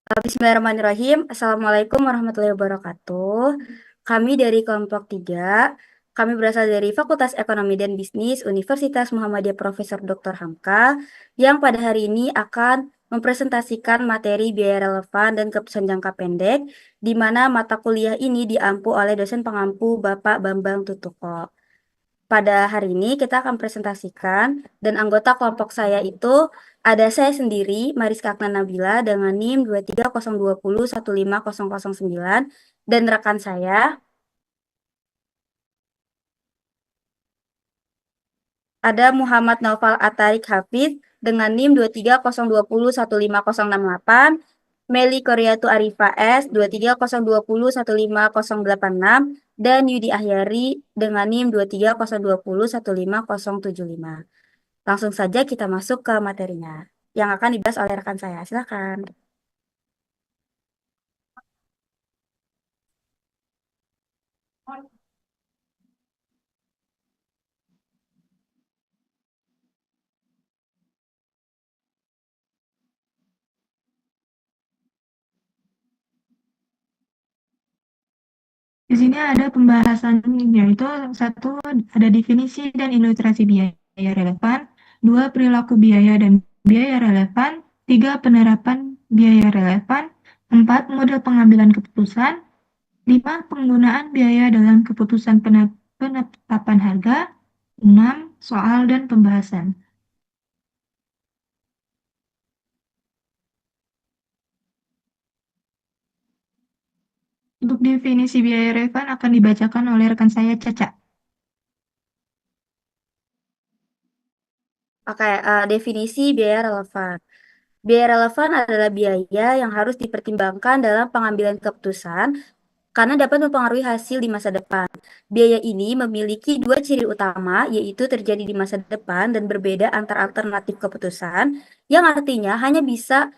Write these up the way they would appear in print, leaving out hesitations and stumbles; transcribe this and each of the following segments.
Bismillahirrahmanirrahim. Assalamualaikum warahmatullahi wabarakatuh. Kami dari kelompok 3. Kami berasal dari Fakultas Ekonomi dan Bisnis Universitas Muhammadiyah Profesor Dr. Hamka yang pada hari ini akan mempresentasikan materi biaya relevan dan keputusan jangka pendek di mana mata kuliah ini diampu oleh dosen pengampu Bapak Bambang Tutuko. Pada hari ini kita akan presentasikan dan anggota kelompok saya itu ada saya sendiri, Mariska Aknan Nabila dengan NIM 23020150009 dan rekan saya ada Muhammad Naufal Atarik Hafiz dengan NIM 23020150068, Meli Koryatu Arifa S 23020150086 dan Yudi Ahyari dengan NIM 23020150075. Langsung saja kita masuk ke materinya yang akan dibahas oleh rekan saya. Silakan. Di sini ada pembahasan, yaitu satu, ada definisi dan ilustrasi biaya relevan, dua, perilaku biaya dan biaya relevan, tiga, penerapan biaya relevan, empat, model pengambilan keputusan, lima, penggunaan biaya dalam keputusan penetapan harga, enam, soal dan pembahasan. Untuk definisi biaya relevan akan dibacakan oleh rekan saya, Caca. Oke, definisi biaya relevan. Biaya relevan adalah biaya yang harus dipertimbangkan dalam pengambilan keputusan karena dapat mempengaruhi hasil di masa depan. Biaya ini memiliki dua ciri utama, yaitu terjadi di masa depan dan berbeda antar alternatif keputusan, yang artinya hanya bisa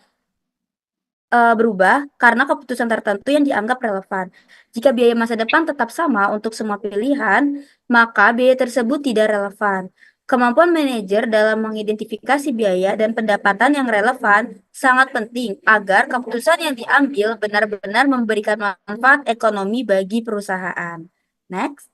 berubah karena keputusan tertentu yang dianggap relevan. Jika biaya masa depan tetap sama untuk semua pilihan, maka biaya tersebut tidak relevan. Kemampuan manajer dalam mengidentifikasi biaya dan pendapatan yang relevan sangat penting agar keputusan yang diambil benar-benar memberikan manfaat ekonomi bagi perusahaan. Next.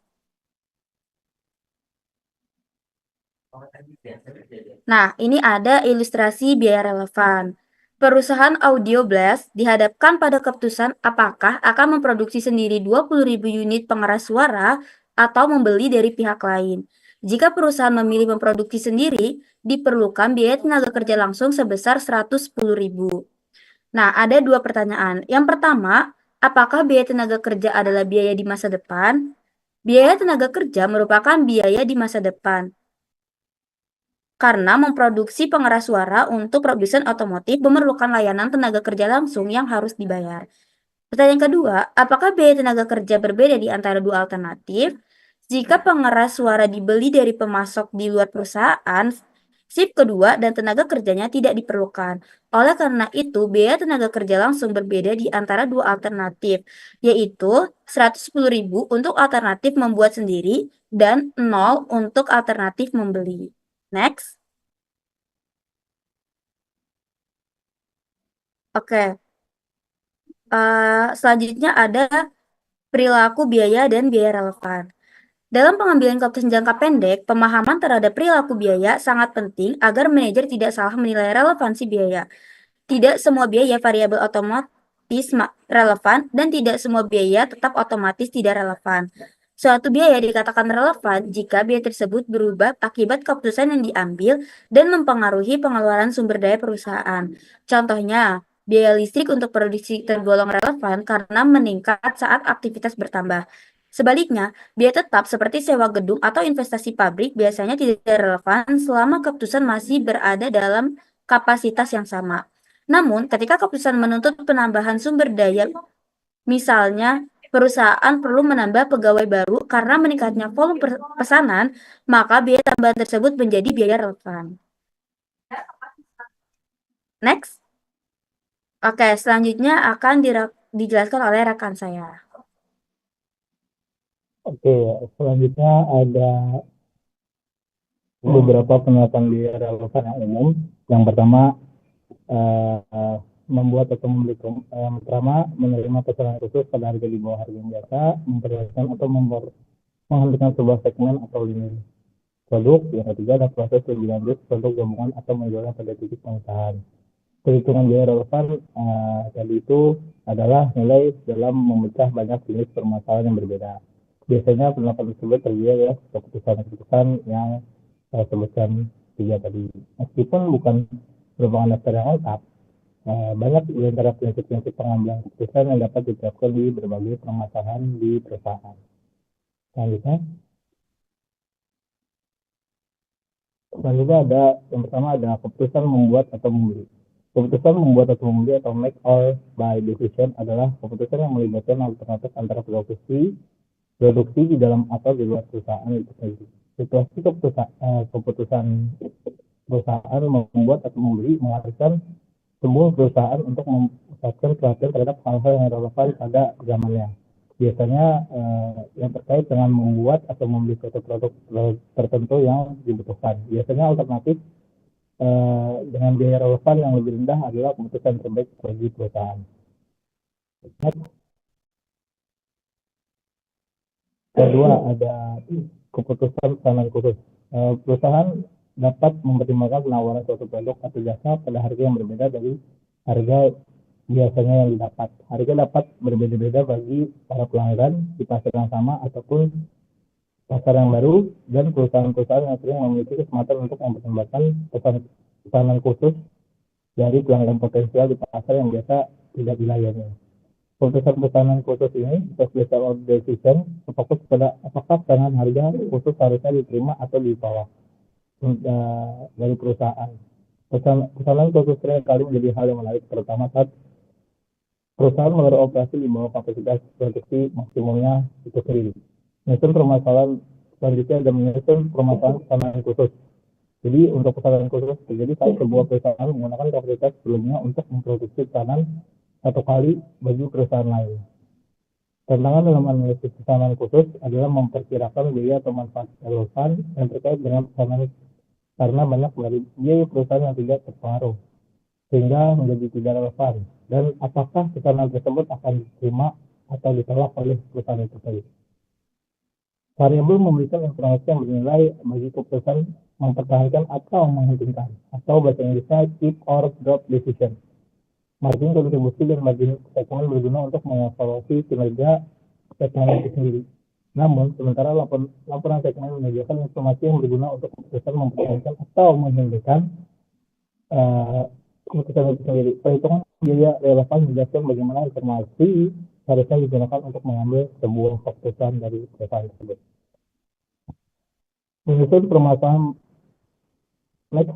Nah, ini ada ilustrasi biaya relevan. Perusahaan Audio Blast dihadapkan pada keputusan apakah akan memproduksi sendiri 20.000 unit pengeras suara atau membeli dari pihak lain. Jika perusahaan memilih memproduksi sendiri, diperlukan biaya tenaga kerja langsung sebesar 110.000. Nah, ada dua pertanyaan. Yang pertama, apakah biaya tenaga kerja adalah biaya di masa depan? Biaya tenaga kerja merupakan biaya di masa depan karena memproduksi pengeras suara untuk produsen otomotif memerlukan layanan tenaga kerja langsung yang harus dibayar. Pertanyaan kedua, apakah biaya tenaga kerja berbeda di antara dua alternatif? Jika pengeras suara dibeli dari pemasok di luar perusahaan, shift kedua dan tenaga kerjanya tidak diperlukan. Oleh karena itu, biaya tenaga kerja langsung berbeda di antara dua alternatif, yaitu 110.000 untuk alternatif membuat sendiri dan 0 untuk alternatif membeli. Next. Oke, selanjutnya ada perilaku biaya dan biaya relevan. Dalam pengambilan keputusan jangka pendek, pemahaman terhadap perilaku biaya sangat penting agar manajer tidak salah menilai relevansi biaya. Tidak semua biaya variabel otomatis relevan dan tidak semua biaya tetap otomatis tidak relevan. Suatu biaya dikatakan relevan jika biaya tersebut berubah akibat keputusan yang diambil dan mempengaruhi pengeluaran sumber daya perusahaan. Contohnya, biaya listrik untuk produksi tergolong relevan karena meningkat saat aktivitas bertambah. Sebaliknya, biaya tetap seperti sewa gedung atau investasi pabrik biasanya tidak relevan selama keputusan masih berada dalam kapasitas yang sama. Namun, ketika keputusan menuntut penambahan sumber daya, misalnya perusahaan perlu menambah pegawai baru karena meningkatnya volume pesanan, maka biaya tambahan tersebut menjadi biaya relevan. Next. Oke, selanjutnya akan dijelaskan oleh rekan saya. Oke, selanjutnya ada beberapa pernyataan biaya relevan yang umum. Yang pertama, membuat atau membeli pertama menerima pesanan khusus pada harga di bawah harga yang biasa, memperlihatkan atau menghentikan sebuah segmen atau lini produk. Yang ketiga ada proses lebih lanjut produk gabungan atau menjualnya pada titik pengusahaan. Perhitungan biaya relevan tadi itu adalah nilai dalam memecah banyak jenis permasalahan yang berbeda. Biasanya pendapat tersebut terdiri ya keputusan-keputusan yang saya sebutkan tiga tadi. Meskipun bukan merupakan daftar yang lengkap, banyak di antara prinsip-prinsip pengambilan keputusan yang dapat diterapkan di berbagai permasalahan di perusahaan. Selanjutnya ada yang pertama ada keputusan membuat atau membeli. Keputusan membuat atau membeli atau make or buy decision adalah keputusan yang melibatkan alternatif antara produksi di dalam atau di luar perusahaan itu sendiri. Situasi keputusan perusahaan membuat atau membeli mengharuskan sebuah perusahaan untuk memusatkan perhatian terhadap hal-hal yang relevan pada zamannya. Biasanya yang terkait dengan membuat atau membeli suatu produk tertentu yang dibutuhkan. Biasanya alternatif dengan biaya relevan yang lebih rendah adalah keputusan terbaik bagi perusahaan. Kedua ada keputusan pesanan khusus. Perusahaan dapat mempertimbangkan penawaran suatu produk atau jasa pada harga yang berbeda dari harga biasanya yang didapat. Harga dapat berbeda-beda bagi para pelanggan di pasar yang sama ataupun pasar yang baru, dan perusahaan-perusahaan yang sering memiliki kesempatan untuk mempertimbangkan pesanan khusus dari pelanggan potensial di pasar yang biasa tidak dilayani. Keputusan pesanan khusus ini, special order decision, fokus pada apakah pesanan harga khusus harusnya diterima atau ditolak dari perusahaan. Pesanan khusus sering kali menjadi hal yang menarik, terutama saat perusahaan beroperasi di bawah kapasitas produksi maksimumnya itu sendiri. Menyusun permasalahan selanjutnya ada menyusun permasalahan pesanan khusus. Jadi untuk pesanan khusus terjadi saat sebuah perusahaan menggunakan kapasitas sebelumnya untuk memproduksi pesanan satu kali bagi perusahaan lain. Tantangan dalam analisis pesanan khusus adalah memperkirakan biaya atau manfaat relevan yang terkait dengan pesanan karena banyak dari biaya perusahaan yang tidak terpengaruh sehingga menjadi tidak relevan, dan apakah pesanan tersebut akan diterima atau ditolak oleh perusahaan itu sendiri. Variabel memberikan informasi yang bernilai bagi keputusan mempertahankan atau menghentikan, atau bahasa Inggrisnya keep or drop decision. Margin kontribusi dan margin segmen berguna untuk mengevaluasi kinerja segmen itu sendiri. Namun, sementara laporan segmen menyediakan informasi yang berguna untuk keputusan mempertahankan atau menghentikan keputusan itu sendiri. Perhitungan biaya relevan menjelaskan bagaimana informasi harusnya digunakan untuk mengambil sebuah keputusan dari perusahaan tersebut. Menyusun permasalahan next.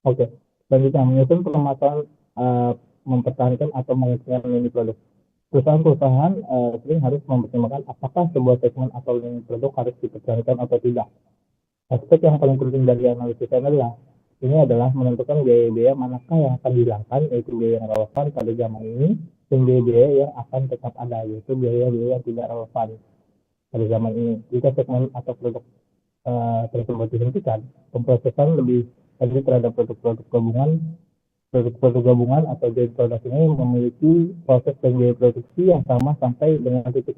Oke. Selanjutnya, menyusun permasalahan mempertahankan atau menghentikan lini produk. Perusahaan-perusahaan sering harus mempertimbangkan apakah sebuah segmen atau lini produk harus dipertahankan atau tidak. Aspek yang paling penting dari analisis ini adalah menentukan biaya-biaya manakah yang akan dihilangkan, yaitu biaya yang relevan pada zaman ini, dan biaya-biaya yang akan tetap ada, yaitu biaya-biaya yang tidak relevan pada zaman ini. Jika segmen atau produk tersebut dihentikan, pemrosesan lebih lanjut terhadap produk-produk gabungan atau joint produk ini memiliki proses dan biaya produksi yang sama sampai dengan titik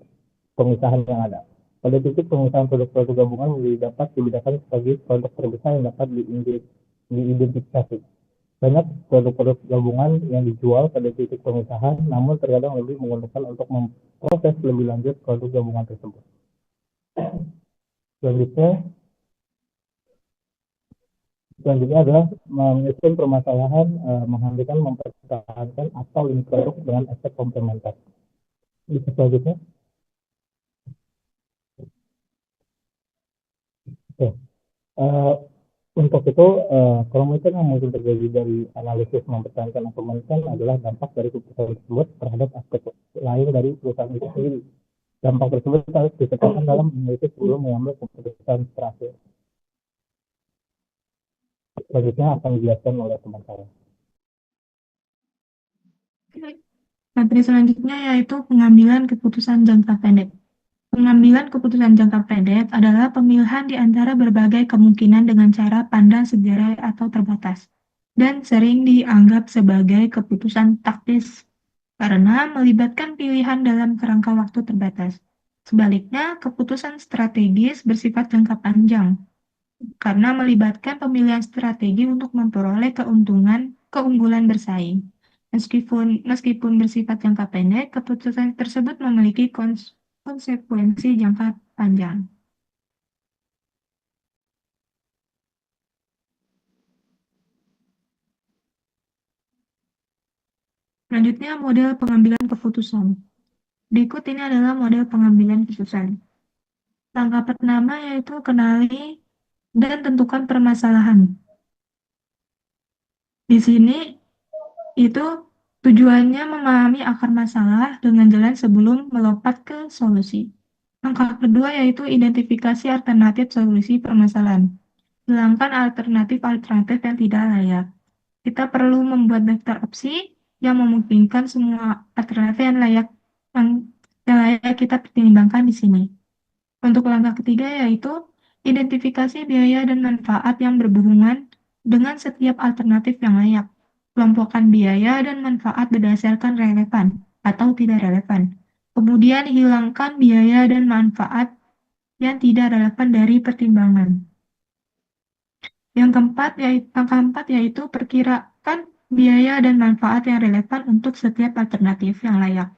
pemisahan yang ada. Pada titik pemisahan produk-produk gabungan dapat dibedakan sebagai produk terbesar yang dapat diidentifikasi. Banyak produk-produk gabungan yang dijual pada titik pemisahan, namun terkadang lebih menguntungkan untuk memproses lebih lanjut produk gabungan tersebut. Selanjutnya adalah menyusun permasalahan menghentikan, mempertahankan atau lini produk dengan efek komplementer. Selanjutnya, untuk itu kerumitan yang mungkin terjadi dari analisis mempertahankan atau menghentikan adalah dampak dari keputusan tersebut terhadap aspek lain dari perusahaan itu sendiri. Dampak tersebut harus ditetapkan dalam analisis sebelum mengambil keputusan terakhir. Selanjutnya akan dijelaskan oleh teman saya. Materi selanjutnya yaitu pengambilan keputusan jangka pendek. Pengambilan keputusan jangka pendek adalah pemilihan di antara berbagai kemungkinan dengan cara pandang sejarah atau terbatas. dan sering dianggap sebagai keputusan taktis karena melibatkan pilihan dalam kerangka waktu terbatas. Sebaliknya, keputusan strategis bersifat jangka panjang karena melibatkan pemilihan strategi untuk memperoleh keunggulan bersaing. Meskipun bersifat jangka pendek, keputusan tersebut memiliki konsekuensi jangka panjang. Selanjutnya, model pengambilan keputusan. Berikut ini adalah model pengambilan keputusan. Langkah pertama yaitu kenali dan tentukan permasalahan. Di sini itu tujuannya memahami akar masalah dengan jelas sebelum melompat ke solusi. Langkah kedua yaitu identifikasi alternatif solusi permasalahan. Hilangkan alternatif-alternatif yang tidak layak. Kita perlu membuat daftar opsi yang memungkinkan semua alternatif yang layak kita pertimbangkan di sini. Untuk langkah ketiga yaitu identifikasi biaya dan manfaat yang berhubungan dengan setiap alternatif yang layak. Kelompokkan biaya dan manfaat berdasarkan relevan atau tidak relevan. Kemudian hilangkan biaya dan manfaat yang tidak relevan dari pertimbangan. Langkah keempat yaitu perkirakan biaya dan manfaat yang relevan untuk setiap alternatif yang layak.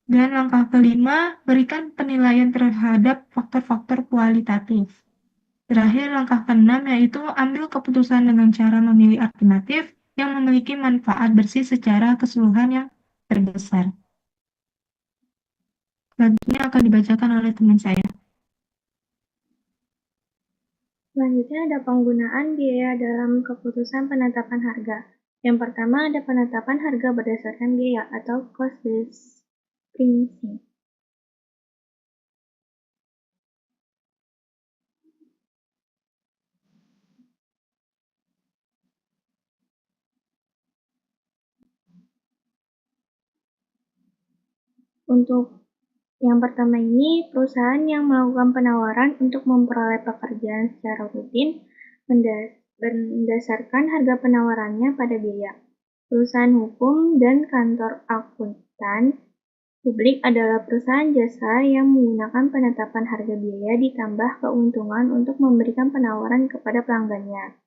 Dan langkah kelima, berikan penilaian terhadap faktor-faktor kualitatif. Terakhir, langkah keenam yaitu ambil keputusan dengan cara memilih alternatif yang memiliki manfaat bersih secara keseluruhan yang terbesar. Selanjutnya akan dibacakan oleh teman saya. Selanjutnya ada penggunaan biaya dalam keputusan penetapan harga. Yang pertama ada penetapan harga berdasarkan biaya atau cost-based pricing. Untuk yang pertama ini, perusahaan yang melakukan penawaran untuk memperoleh pekerjaan secara rutin berdasarkan harga penawarannya pada biaya. Perusahaan hukum dan kantor akuntan publik adalah perusahaan jasa yang menggunakan penetapan harga biaya ditambah keuntungan untuk memberikan penawaran kepada pelanggannya.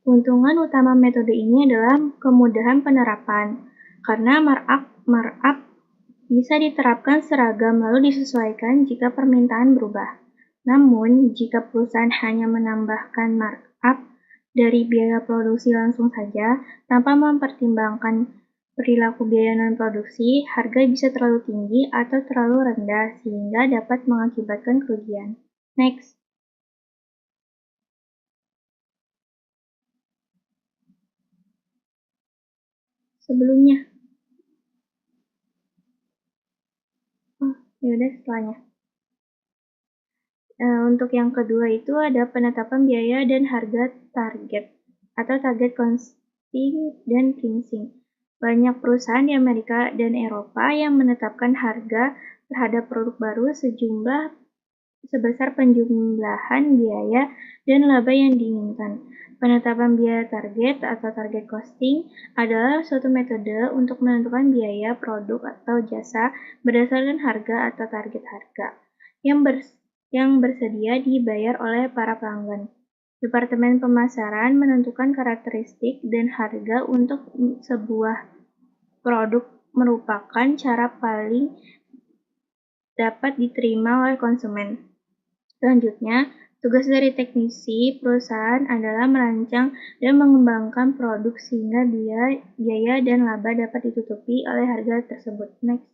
Keuntungan utama metode ini adalah kemudahan penerapan, karena markup bisa diterapkan seragam lalu disesuaikan jika permintaan berubah. Namun, jika perusahaan hanya menambahkan markup dari biaya produksi langsung saja, tanpa mempertimbangkan perilaku biaya non-produksi, harga bisa terlalu tinggi atau terlalu rendah sehingga dapat mengakibatkan kerugian. Next. Sebelumnya. Yaudah setelahnya. Untuk yang kedua itu ada penetapan biaya dan harga target atau target costing dan pricing. Banyak perusahaan di Amerika dan Eropa yang menetapkan harga terhadap produk baru sebesar penjumlahan biaya dan laba yang diinginkan. Penetapan biaya target atau target costing adalah suatu metode untuk menentukan biaya produk atau jasa berdasarkan harga atau target harga yang bersedia dibayar oleh para pelanggan. Departemen pemasaran menentukan karakteristik dan harga untuk sebuah produk merupakan cara paling dapat diterima oleh konsumen. Selanjutnya, tugas dari teknisi perusahaan adalah merancang dan mengembangkan produk sehingga biaya dan laba dapat ditutupi oleh harga tersebut. Next.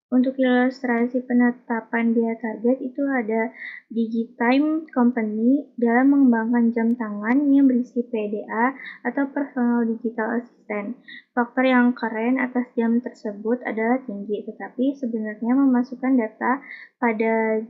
Untuk ilustrasi penetapan biaya target itu ada DigiTime Company dalam mengembangkan jam tangan yang berisi PDA atau Personal Digital Assistant. Faktor yang keren atas jam tersebut adalah tinggi, tetapi sebenarnya memasukkan data pada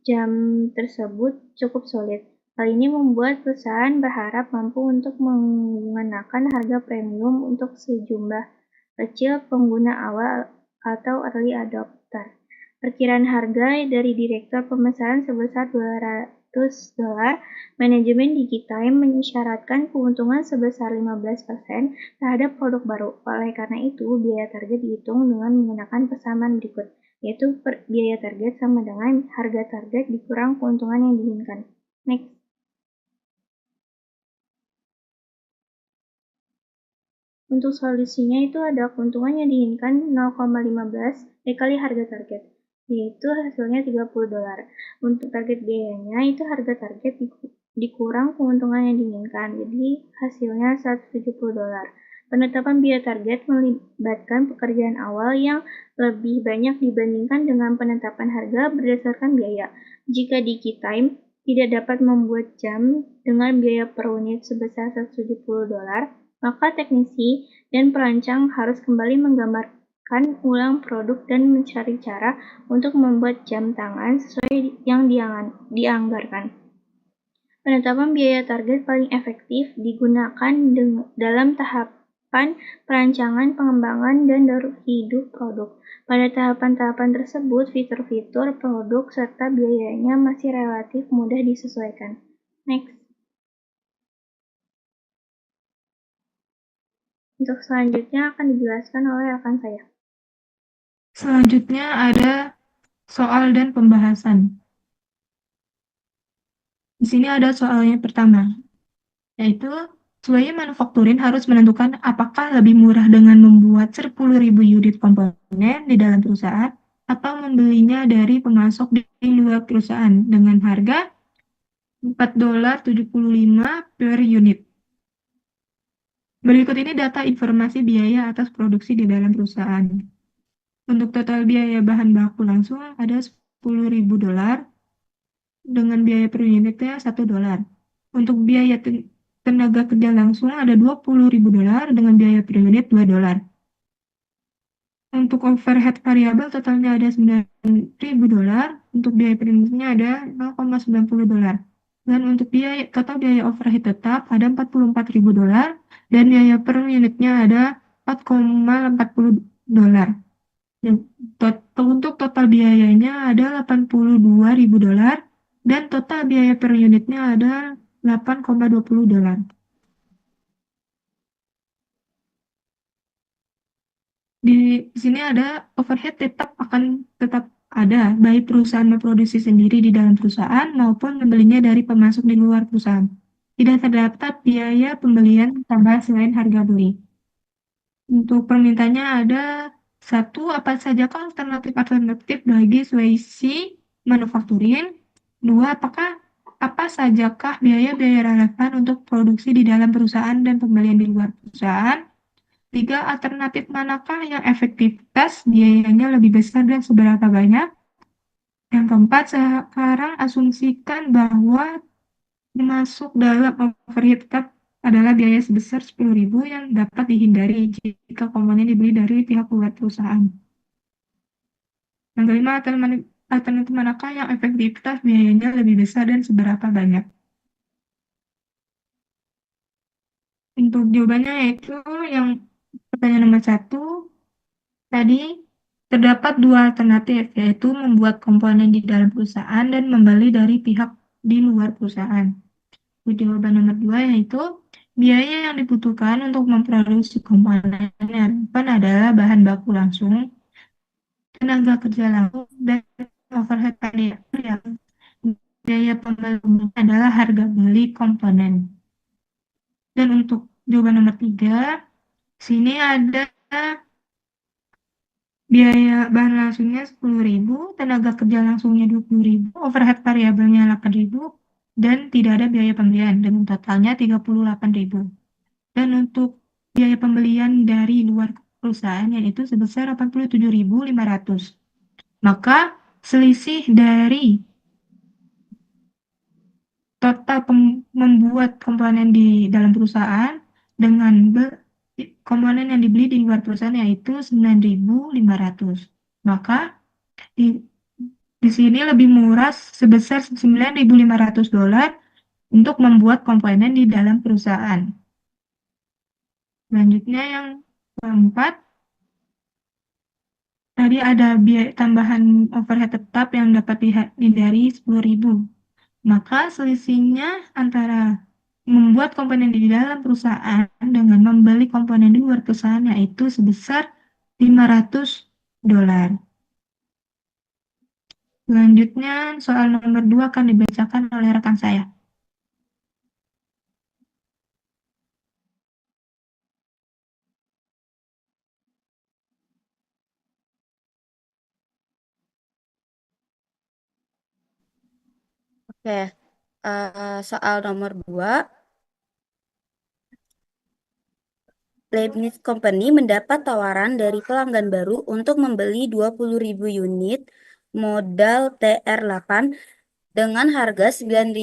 jam tersebut cukup sulit. Hal ini membuat perusahaan berharap mampu untuk mengenakan harga premium untuk sejumlah kecil pengguna awal atau early adopter. Perkiraan harga dari Direktur Pemesanan sebesar $200, manajemen DigiTime mensyaratkan keuntungan sebesar 15% terhadap produk baru. Oleh karena itu, biaya target dihitung dengan menggunakan pesanan berikut, yaitu biaya target sama dengan harga target dikurang keuntungan yang diinginkan. Next. Untuk solusinya itu ada keuntungan yang diinginkan 0,15 dikali harga target, yaitu hasilnya $30. Untuk target biayanya itu harga target dikurang keuntungan yang diinginkan, jadi hasilnya $170. Penetapan biaya target melibatkan pekerjaan awal yang lebih banyak dibandingkan dengan penetapan harga berdasarkan biaya. Jika DigiTime tidak dapat membuat jam dengan biaya per unit sebesar $170, maka teknisi dan perancang harus kembali menggambarkan ulang produk dan mencari cara untuk membuat jam tangan sesuai yang dianggarkan. Penetapan biaya target paling efektif digunakan dalam tahapan perancangan, pengembangan, dan hidup produk. Pada tahapan-tahapan tersebut, fitur-fitur produk serta biayanya masih relatif mudah disesuaikan. Next. Untuk selanjutnya akan dijelaskan oleh rekan saya. Selanjutnya ada soal dan pembahasan. Di sini ada soalnya pertama, yaitu Sway Manufacturing harus menentukan apakah lebih murah dengan membuat 10.000 unit komponen di dalam perusahaan atau membelinya dari pemasok di luar perusahaan dengan harga $4.75 per unit. Berikut ini data informasi biaya atas produksi di dalam perusahaan. Untuk total biaya bahan baku langsung ada $10.000 dengan biaya per unitnya $1. Untuk biaya tenaga kerja langsung ada $20.000 dengan biaya per unit $2. Untuk overhead variabel totalnya ada $9.000, untuk biaya per unitnya ada $0,90. Dan untuk total biaya overhead tetap ada $44.000 dan biaya per unitnya ada $4,40. Untuk total biayanya ada $82.000 dan total biaya per unitnya ada $8,20. Di sini ada overhead akan tetap ada, baik perusahaan memproduksi sendiri di dalam perusahaan maupun membelinya dari pemasok di luar perusahaan. Tidak terdapat biaya pembelian tambah selain harga beli. Untuk permintaannya ada satu, apa sajakah alternatif bagi Swayze Manufacturing? Dua, apa sajakah biaya-biaya relevan untuk produksi di dalam perusahaan dan pembelian di luar perusahaan? Tiga, alternatif manakah yang efektivitas biayanya lebih besar dan seberapa banyak? Yang keempat, sekarang asumsikan bahwa masuk dalam overhead tetap adalah biaya sebesar $10.000 yang dapat dihindari jika komponen dibeli dari pihak luar perusahaan. Yang kelima, alternatif manakah yang efektivitas biayanya lebih besar dan seberapa banyak? Untuk jawabannya yaitu yang pertanyaan nomor 1, tadi terdapat dua alternatif, yaitu membuat komponen di dalam perusahaan dan membeli dari pihak di luar perusahaan. Jawaban nomor 2 yaitu biaya yang dibutuhkan untuk memproduksi komponen yang adalah bahan baku langsung, tenaga kerja langsung, dan overhead variabel. Biaya pembelian adalah harga beli komponen. Dan untuk jawaban nomor 3, sini ada biaya bahan langsungnya $10.000, tenaga kerja langsungnya $20.000, overhead variabelnya $8.000, dan tidak ada biaya pembelian dengan totalnya $38.000. Dan untuk biaya pembelian dari luar perusahaan yaitu sebesar $87.500. Maka selisih dari total membuat komponen di dalam perusahaan dengan komponen yang dibeli di luar perusahaan yaitu $9.500. Maka di sini lebih murah sebesar $9.500 untuk membuat komponen di dalam perusahaan. Selanjutnya yang keempat, Tadi ada biaya tambahan overhead tetap yang dapat dihindari 10.000. Maka selisihnya antara membuat komponen di dalam perusahaan dengan membeli komponen di luar perusahaan yaitu sebesar $500. Selanjutnya, soal nomor 2 akan dibacakan oleh rekan saya. Oke, soal nomor 2. Leibniz Company mendapat tawaran dari pelanggan baru untuk membeli 20.000 unit modal TR8 dengan harga $9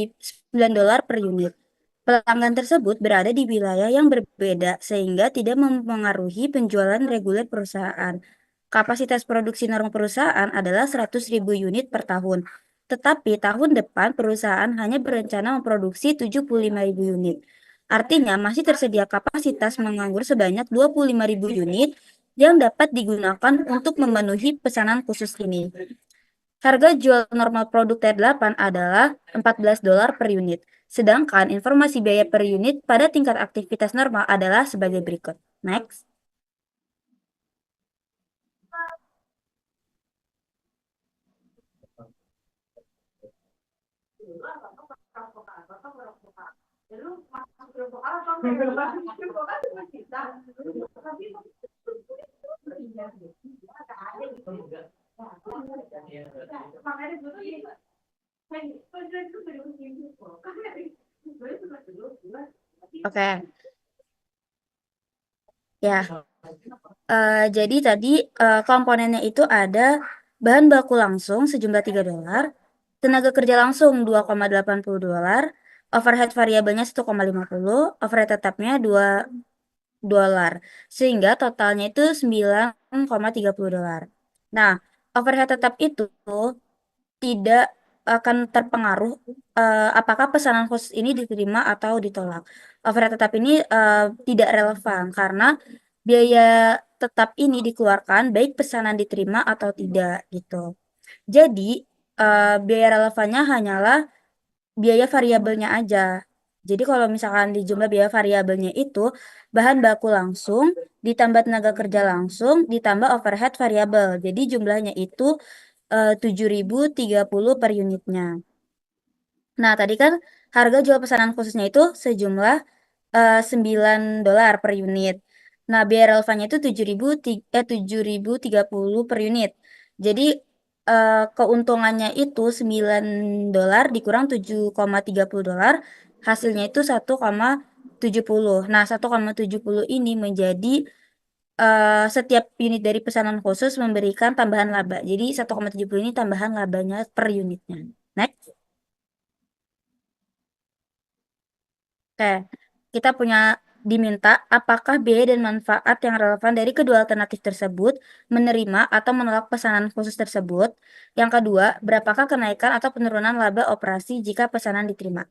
per unit. Pelanggan tersebut berada di wilayah yang berbeda sehingga tidak mempengaruhi penjualan reguler perusahaan. Kapasitas produksi normal perusahaan adalah 100.000 unit per tahun. Tetapi tahun depan perusahaan hanya berencana memproduksi 75.000 unit. Artinya masih tersedia kapasitas menganggur sebanyak 25.000 unit yang dapat digunakan untuk memenuhi pesanan khusus ini. Harga jual normal produk T8 adalah $14 per unit. Sedangkan informasi biaya per unit pada tingkat aktivitas normal adalah sebagai berikut. Next. Oke. Ya. Jadi tadi komponennya itu ada bahan baku langsung sejumlah $3, tenaga kerja langsung $2,80, overhead variabelnya 1,50, overhead tetapnya $2, sehingga totalnya itu $9,30. Nah, overhead tetap itu tidak akan terpengaruh apakah pesanan khusus ini diterima atau ditolak. Overhead tetap ini tidak relevan karena biaya tetap ini dikeluarkan baik pesanan diterima atau tidak gitu. Jadi biaya relevannya hanyalah biaya variabelnya aja. Jadi kalau misalkan di jumlah biaya variabelnya itu bahan baku langsung ditambah tenaga kerja langsung ditambah overhead variabel. Jadi jumlahnya itu 7.030 per unitnya. Nah, tadi kan harga jual pesanan khususnya itu sejumlah $9 per unit. Nah, biaya relevannya itu 7.030 per unit. Jadi keuntungannya itu $9 dikurang $7,30, hasilnya itu 1,70. Nah, 1,70 ini menjadi setiap unit dari pesanan khusus memberikan tambahan laba. Jadi 1,70 ini tambahan labanya per unitnya. Next. Oke, kita diminta apakah biaya dan manfaat yang relevan dari kedua alternatif tersebut, menerima atau menolak pesanan khusus tersebut. Yang kedua, berapakah kenaikan atau penurunan laba operasi jika pesanan diterima.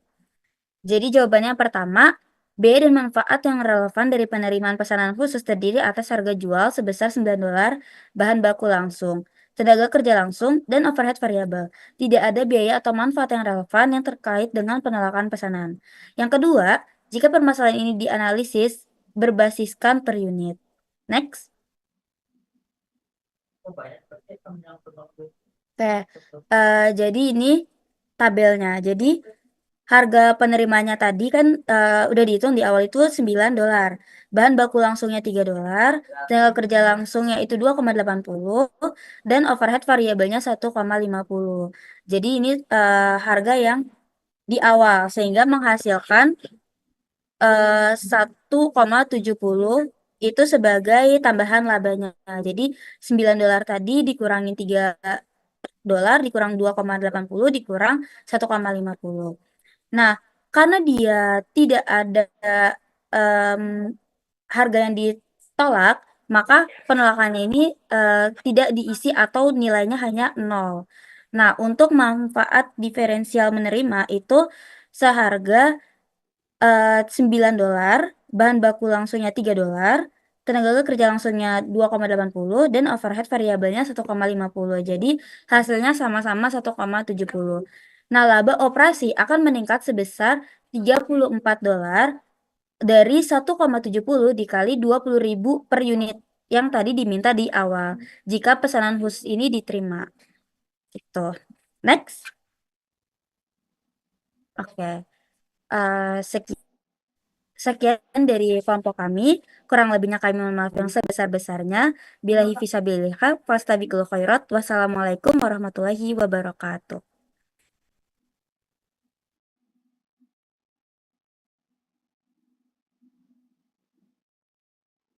Jadi jawabannya yang pertama, biaya dan manfaat yang relevan dari penerimaan pesanan khusus terdiri atas harga jual sebesar $9, bahan baku langsung, tenaga kerja langsung, dan overhead variabel. Tidak ada biaya atau manfaat yang relevan yang terkait dengan penolakan pesanan. Yang kedua, jika permasalahan ini dianalisis berbasiskan per unit. Next. Oke, jadi ini tabelnya. Jadi harga penerimanya tadi kan udah dihitung di awal itu $9. Bahan baku langsungnya $3, tenaga kerja langsungnya itu 2,80 dan overhead variabelnya 1,50. Jadi ini harga yang di awal sehingga menghasilkan 1,70 itu sebagai tambahan labanya. Jadi $9 tadi dikurangin $3 dikurang 2,80 dikurang 1,50. Nah, karena dia tidak ada em, harga yang ditolak, maka penolakannya ini tidak diisi atau nilainya hanya 0. Nah, untuk manfaat diferensial menerima itu seharga $9, bahan baku langsungnya $3, tenaga kerja langsungnya 2,80 dan overhead variabelnya 1,50. Jadi hasilnya sama-sama 1,70. Nah, laba operasi akan meningkat sebesar $34 dari 1,70 dikali 20.000 per unit yang tadi diminta di awal jika pesanan khusus ini diterima. Gitu. Next. Oke. Sekian dari kelompok kami. Kurang lebihnya kami mohon maaf yang sebesar-besarnya. Billahi fisabilillah, fastabiqul khairat. Wassalamualaikum warahmatullahi wabarakatuh.